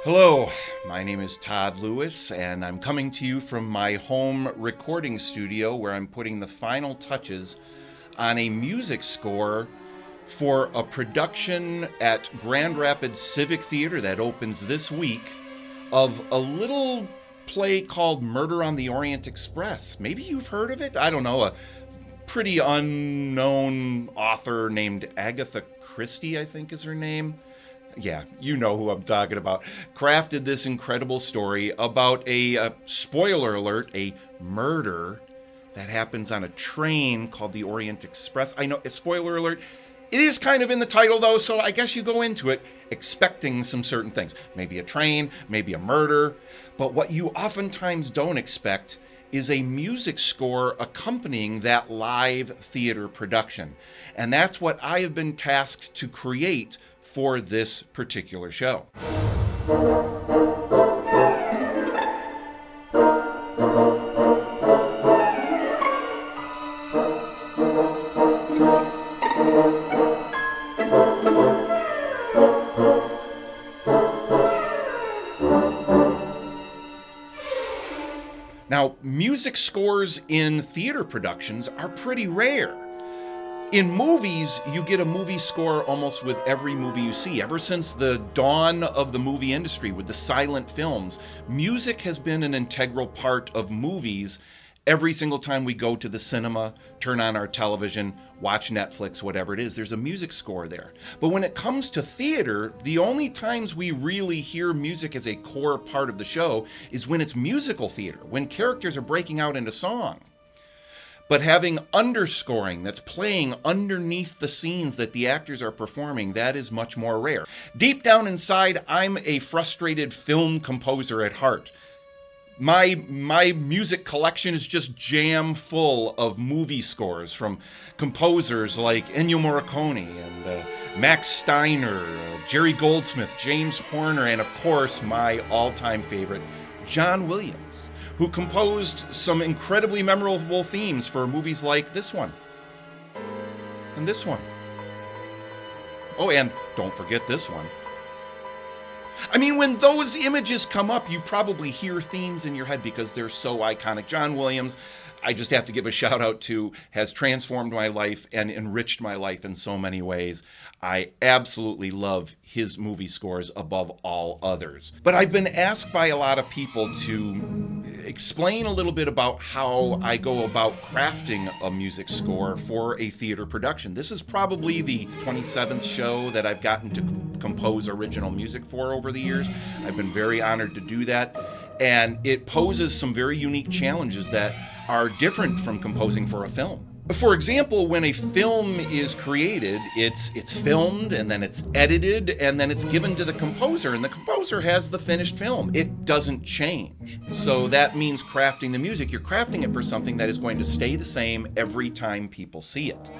Hello, my name is Todd Lewis, and I'm coming to you from my home recording studio where I'm putting the final touches on a music score for a production at Grand Rapids Civic Theatre that opens this week of a little play called Murder on the Orient Express. Maybe you've heard of it? I don't know, a pretty unknown author named Agatha Christie, I think is her name. Yeah, you know who I'm talking about, crafted this incredible story about a spoiler alert, a murder that happens on a train called the Orient Express. I know, spoiler alert, it is kind of in the title though, so I guess you go into it expecting some certain things. Maybe a train, maybe a murder, but what you oftentimes don't expect is a music score accompanying that live theater production. And that's what I have been tasked to create for this particular show. Now, music scores in theater productions are pretty rare. In movies, you get a movie score almost with every movie you see. Ever since the dawn of the movie industry with the silent films, music has been an integral part of movies. Every single time we go to the cinema, turn on our television, watch Netflix, whatever it is, there's a music score there. But when it comes to theater, the only times we really hear music as a core part of the show is when it's musical theater, when characters are breaking out into song. But having underscoring that's playing underneath the scenes that the actors are performing, that is much more rare. Deep down inside, I'm a frustrated film composer at heart. My music collection is just jam full of movie scores from composers like Ennio Morricone and Max Steiner, Jerry Goldsmith, James Horner, and of course my all-time favorite, John Williams, who composed some incredibly memorable themes for movies like this one and this one. Oh, and don't forget this one. I mean, when those images come up, you probably hear themes in your head because they're so iconic. John Williams, I just have to give a shout out to, has transformed my life and enriched my life in so many ways. I absolutely love his movie scores above all others. But I've been asked by a lot of people to explain a little bit about how I go about crafting a music score for a theater production. This is probably the 27th show that I've gotten to compose original music for over the years. I've been very honored to do that. And it poses some very unique challenges that are different from composing for a film. For example, when a film is created, it's filmed and then it's edited and then it's given to the composer, and the composer has the finished film. It doesn't change. So that means crafting the music. You're crafting it for something that is going to stay the same every time people see it.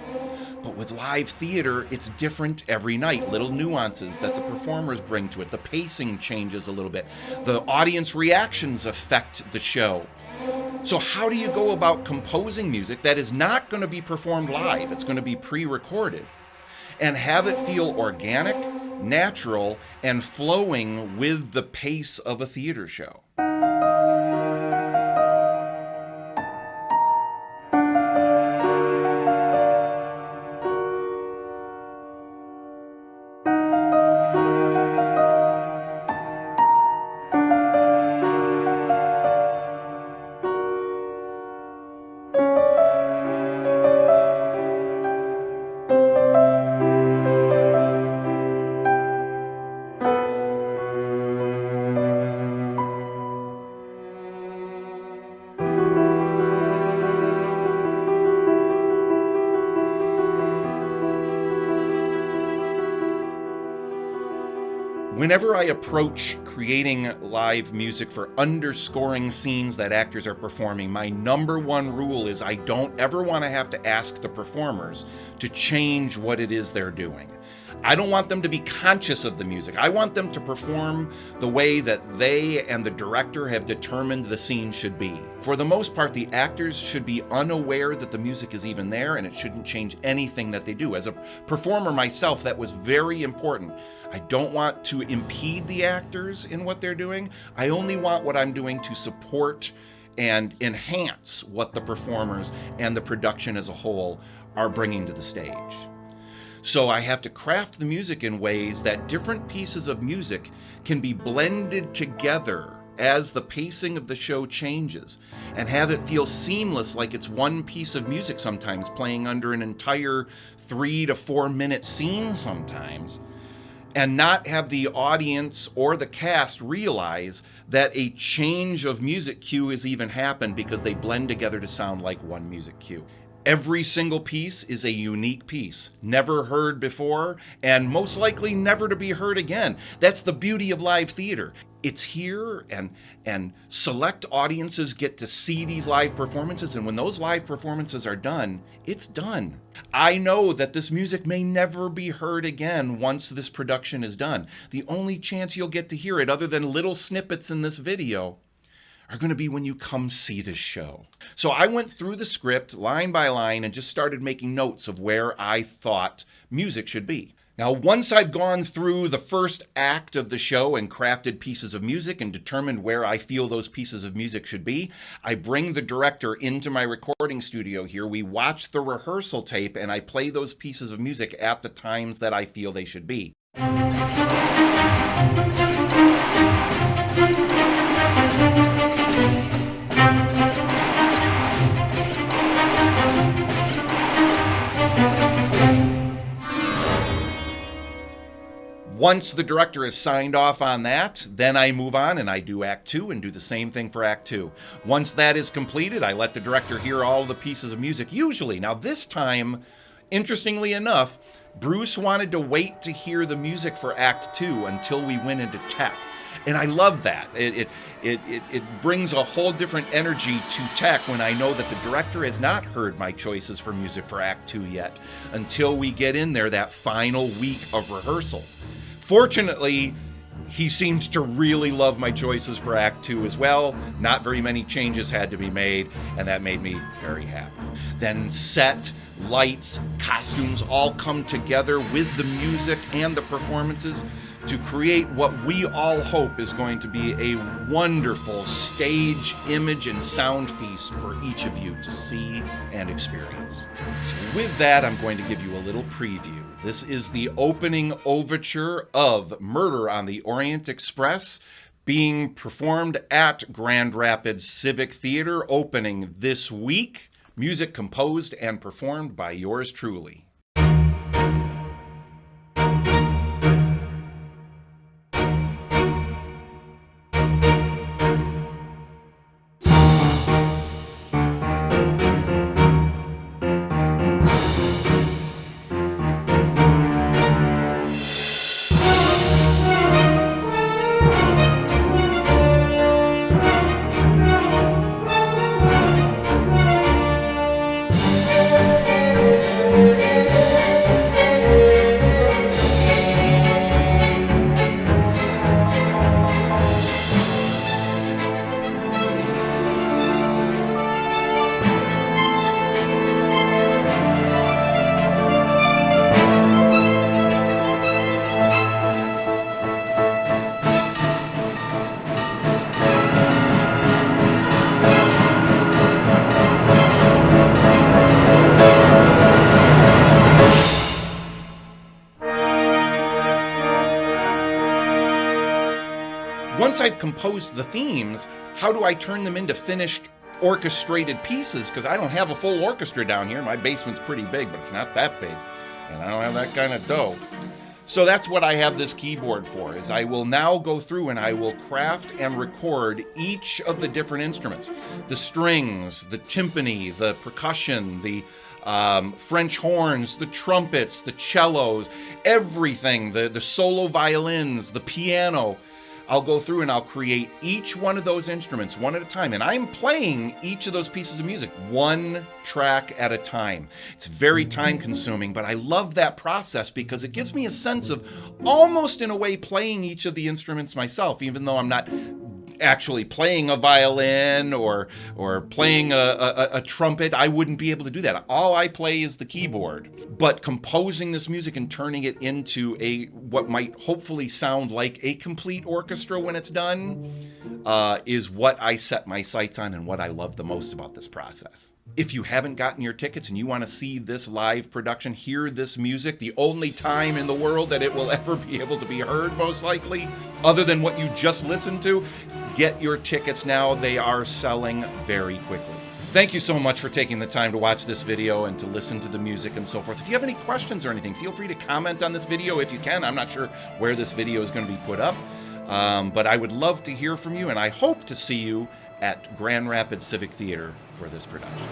But with live theater, it's different every night. Little nuances that the performers bring to it. The pacing changes a little bit. The audience reactions affect the show. So how do you go about composing music that is not going to be performed live? It's going to be pre-recorded. And have it feel organic, natural, and flowing with the pace of a theater show. Whenever I approach creating live music for underscoring scenes that actors are performing, my number one rule is I don't ever want to have to ask the performers to change what it is they're doing. I don't want them to be conscious of the music. I want them to perform the way that they and the director have determined the scene should be. For the most part, the actors should be unaware that the music is even there, and it shouldn't change anything that they do. As a performer myself, that was very important. I don't want to impede the actors in what they're doing. I only want what I'm doing to support and enhance what the performers and the production as a whole are bringing to the stage. So I have to craft the music in ways that different pieces of music can be blended together as the pacing of the show changes, and have it feel seamless, like it's one piece of music sometimes playing under an entire 3 to 4 minute scene sometimes, and not have the audience or the cast realize that a change of music cue has even happened because they blend together to sound like one music cue. Every single piece is a unique piece, never heard before, and most likely never to be heard again. That's the beauty of live theater. It's here, and select audiences get to see these live performances, and when those live performances are done, it's done. I know that this music may never be heard again once this production is done. The only chance you'll get to hear it, other than little snippets in this video, are going to be when you come see this show. So I went through the script line by line and just started making notes of where I thought music should be. Now, once I've gone through the first act of the show and crafted pieces of music and determined where I feel those pieces of music should be, I bring the director into my recording studio here. We watch the rehearsal tape and I play those pieces of music at the times that I feel they should be. Once the director has signed off on that, then I move on and I do Act 2 and do the same thing for Act 2. Once that is completed, I let the director hear all the pieces of music, usually. Now this time, interestingly enough, Bruce wanted to wait to hear the music for Act 2 until we went into tech. And I love that. It brings a whole different energy to tech when I know that the director has not heard my choices for music for Act 2 yet, until we get in there that final week of rehearsals. Fortunately, he seems to really love my choices for Act 2 as well. Not very many changes had to be made, and that made me very happy. Then set, lights, costumes all come together with the music and the performances to create what we all hope is going to be a wonderful stage, image, and sound feast for each of you to see and experience. So with that, I'm going to give you a little preview. This is the opening overture of Murder on the Orient Express, being performed at Grand Rapids Civic Theatre, opening this week. Music composed and performed by yours truly. Once I've composed the themes, how do I turn them into finished orchestrated pieces? Because I don't have a full orchestra down here. My basement's pretty big, but it's not that big. And I don't have that kind of dough. So that's what I have this keyboard for, is I will now go through and I will craft and record each of the different instruments. The strings, the timpani, the percussion, the French horns, the trumpets, the cellos, everything, the solo violins, the piano. I'll go through and I'll create each one of those instruments one at a time. And I'm playing each of those pieces of music one track at a time. It's very time consuming, but I love that process because it gives me a sense of almost in a way playing each of the instruments myself, even though I'm not actually playing a violin or playing a trumpet. I wouldn't be able to do that. All I play is the keyboard. But composing this music and turning it into what might hopefully sound like a complete orchestra when it's done is what I set my sights on and what I love the most about this process. If you haven't gotten your tickets and you want to see this live production, hear this music, the only time in the world that it will ever be able to be heard, most likely, other than what you just listened to, get your tickets now. They are selling very quickly. Thank you so much for taking the time to watch this video and to listen to the music and so forth. If you have any questions or anything, feel free to comment on this video if you can. I'm not sure where this video is going to be put up, but I would love to hear from you, and I hope to see you at Grand Rapids Civic Theatre for this production.